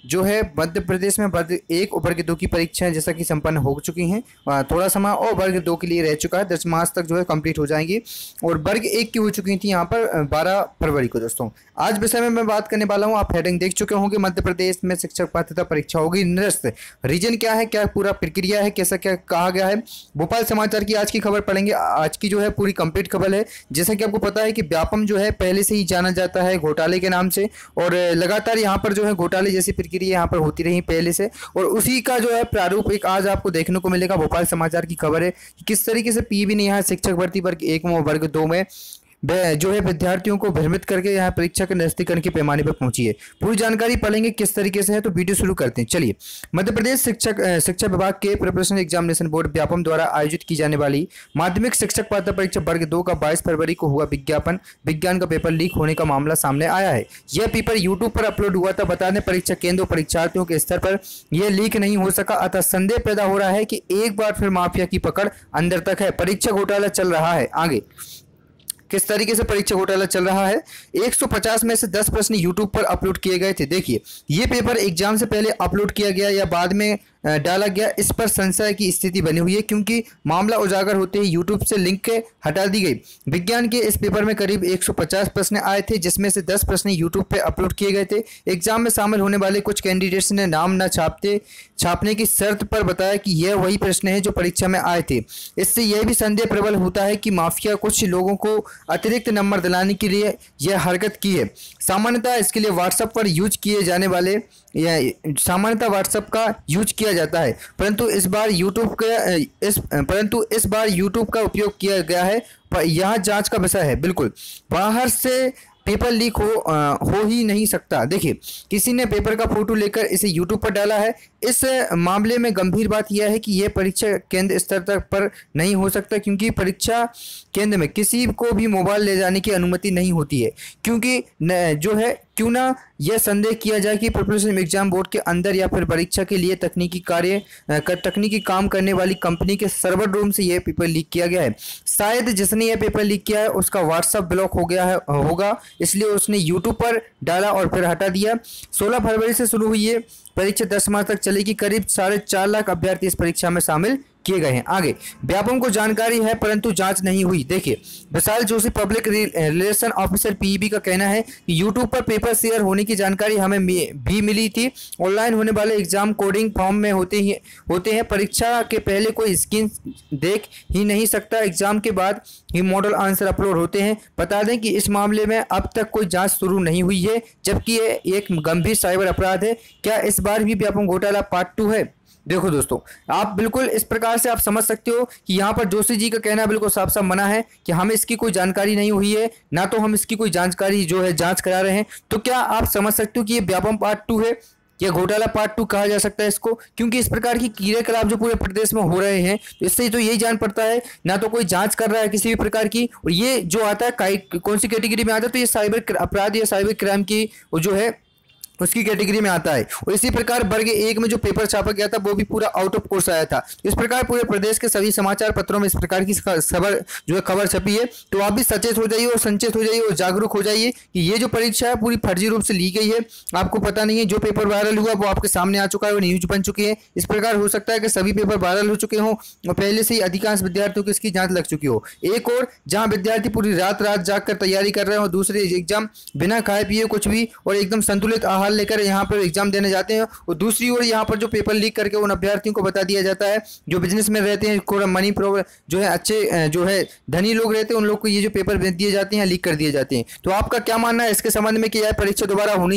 जो है मध्य प्रदेश में वर्ग 1 और वर्ग 2 की परीक्षाएं जैसा कि संपन्न हो चुकी हैं। थोड़ा समय और वर्ग 2 के लिए रह चुका है, 10 मार्च तक जो है कंप्लीट हो जाएंगी। और वर्ग 1 की हो चुकी थी यहाँ पर 12 फरवरी को। दोस्तों आज विषय में मैं बात करने वाला हूँ, आप हेडिंग देख चुके होंगे, मध्य प्रदेश में शिक्षक पात्रता परीक्षा होगी निरस्त। रीजन क्या है, क्या पूरा प्रक्रिया है, कैसा क्या कहा गया है। भोपाल समाचार की आज की खबर पढ़ेंगे। आज की जो है पूरी कंप्लीट खबर है। जैसा कि आपको पता है कि व्यापम जो है पहले से ही जाना जाता है घोटाले के नाम से, और लगातार यहाँ पर जो है घोटाले जैसी प्रक्रिया यहाँ पर होती रही पहले से, और उसी का जो है प्रारूप एक आज आपको देखने को मिलेगा। भोपाल समाचार की खबर है कि किस तरीके से पीबी ने यहाँ शिक्षक भर्ती वर्ग 1 में वर्ग 2 में जो है विद्यार्थियों को भ्रमित करके यहाँ परीक्षा के नजदीकरण के पैमाने पर पहुंची है। पूरी जानकारी पढ़ेंगे किस तरीके से है, तो वीडियो शुरू करते हैं। चलिए, मध्य प्रदेश शिक्षा विभाग के प्रिपरेशन एग्जामिनेशन बोर्ड व्यापम द्वारा आयोजित की जाने वाली माध्यमिक शिक्षक पात्रता परीक्षा वर्ग 2 का 22 फरवरी को हुआ विज्ञान का पेपर लीक होने का मामला सामने आया है। यह पेपर यूट्यूब पर अपलोड हुआ था। बता दें, परीक्षा केंद्र और परीक्षार्थियों के स्तर पर यह लीक नहीं हो सका, अतः संदेह पैदा हो रहा है कि एक बार फिर माफिया की पकड़ अंदर तक है, परीक्षा घोटाला चल रहा है। आगे किस तरीके से परीक्षा घोटाला चल रहा है। 150 में से 10 प्रश्न यूट्यूब पर अपलोड किए गए थे। देखिए, ये पेपर एग्जाम से पहले अपलोड किया गया या बाद में डाला गया, इस पर संशय की स्थिति बनी हुई है, क्योंकि मामला उजागर होते ही यूट्यूब से लिंक हटा दी गई। विज्ञान के इस पेपर में करीब 150 प्रश्न आए थे, जिसमें से 10 प्रश्न यूट्यूब पे अपलोड किए गए थे। एग्जाम में शामिल होने वाले कुछ कैंडिडेट्स ने नाम न छापने की शर्त पर बताया कि यह वही प्रश्न है जो परीक्षा में आए थे। इससे यह भी संदेह प्रबल होता है कि माफिया कुछ लोगों को अतिरिक्त नंबर दिलाने के लिए यह हरकत की है। सामान्यतः इसके लिए व्हाट्सएप पर यूज किए जाने वाले सामान्यतः व्हाट्सएप का यूज किया जाता है, परंतु इस बार यूट्यूब का उपयोग किया गया है। यह जांच का विषय है। बिल्कुल बाहर से पेपर लीक हो ही नहीं सकता। देखिए, किसी ने पेपर का फोटो लेकर इसे यूट्यूब पर डाला है। इस मामले में गंभीर बात यह है कि यह परीक्षा केंद्र स्तर तक पर नहीं हो सकता, क्योंकि परीक्षा केंद्र में किसी को भी मोबाइल ले जाने की अनुमति नहीं होती है। क्योंकि जो है क्यों ना यह संदेह किया जाए कि प्रिपरेशन एग्जाम बोर्ड के अंदर या फिर परीक्षा के लिए तकनीकी काम करने वाली कंपनी के सर्वर रूम से यह पेपर लीक किया गया है। शायद जिसने यह पेपर लीक किया है उसका व्हाट्सएप ब्लॉक हो गया है होगा, इसलिए उसने यूट्यूब पर डाला और फिर हटा दिया। 16 फरवरी से शुरू हुई है परीक्षा 10 मार्च तक चलेगी। करीब 4.5 लाख अभ्यर्थी इस परीक्षा में शामिल किए गए हैं। आगे व्यापम को जानकारी है परंतु जांच नहीं हुई। देखिए, Vishal Joshi public relation officer PEB का कहना है कि यूट्यूब पर पेपर शेयर होने की जानकारी हमें भी मिली थी। ऑनलाइन होने वाले एग्जाम कोडिंग फॉर्म में होते हैं। परीक्षा के पहले कोई स्क्रीन देख ही नहीं सकता, एग्जाम के बाद ही मॉडल आंसर अपलोड होते हैं। बता दें कि इस मामले में अब तक कोई जांच शुरू नहीं हुई है, जबकि ये एक गंभीर साइबर अपराध है। क्या इस बार भी व्यापम घोटाला पार्ट 2 है? देखो दोस्तों, आप बिल्कुल इस प्रकार से आप समझ सकते हो कि यहाँ पर जोशी जी का कहना बिल्कुल साफ साफ मना है कि हमें इसकी कोई जानकारी नहीं हुई है, ना तो हम इसकी कोई जानकारी जो है जांच करा रहे हैं। तो क्या आप समझ सकते हो कि ये व्यापम पार्ट 2 है या घोटाला पार्ट 2 कहा जा सकता है इसको? क्योंकि इस प्रकार की क्रियाकलाप जो पूरे प्रदेश में हो रहे हैं, तो इससे तो यही जान पड़ता है ना तो कोई जांच कर रहा है किसी भी प्रकार की, और ये जो आता है कौन सी कैटेगरी में आता है, तो ये साइबर अपराध या साइबर क्राइम की जो है उसकी कैटेगरी में आता है। और इसी प्रकार वर्ग 1 में जो पेपर छापा गया था वो भी पूरा आउट ऑफ कोर्स आया था। इस प्रकार पूरे प्रदेश के सभी समाचार पत्रों में इस प्रकार की खबर छपी है। तो आप भी सचेत हो जाइए और संचेत हो जाइए और जागरूक हो जाइए कि ये जो परीक्षा है पूरी फर्जी रूप से ली गई है। आपको पता नहीं है, जो पेपर वायरल हुआ वो आपके सामने आ चुका है, वो न्यूज बन चुकी है। इस प्रकार हो सकता है कि सभी पेपर वायरल हो चुके हों और पहले से ही अधिकांश विद्यार्थियों को इसकी जांच लग चुकी हो। एक और जहां विद्यार्थी पूरी रात जाग कर तैयारी कर रहे हैं और दूसरे एग्जाम बिना खाए पिए कुछ भी और एकदम संतुलित आहार लेकर यहाँ पर एग्जाम देने जाते हैं, और दूसरी ओर यहाँ पर जो पेपर लीक करके उन अभ्यर्थियों को बता दिया जाता है जो बिजनेस में रहते हैं, मनी प्रॉब्लम जो है, अच्छे जो है धनी लोग रहते हैं, उन लोग को ये जो पेपर दिए जाते हैं लीक कर दिए जाते हैं। तो आपका क्या मानना है इसके संबंध में कि यह परीक्षा दोबारा होनी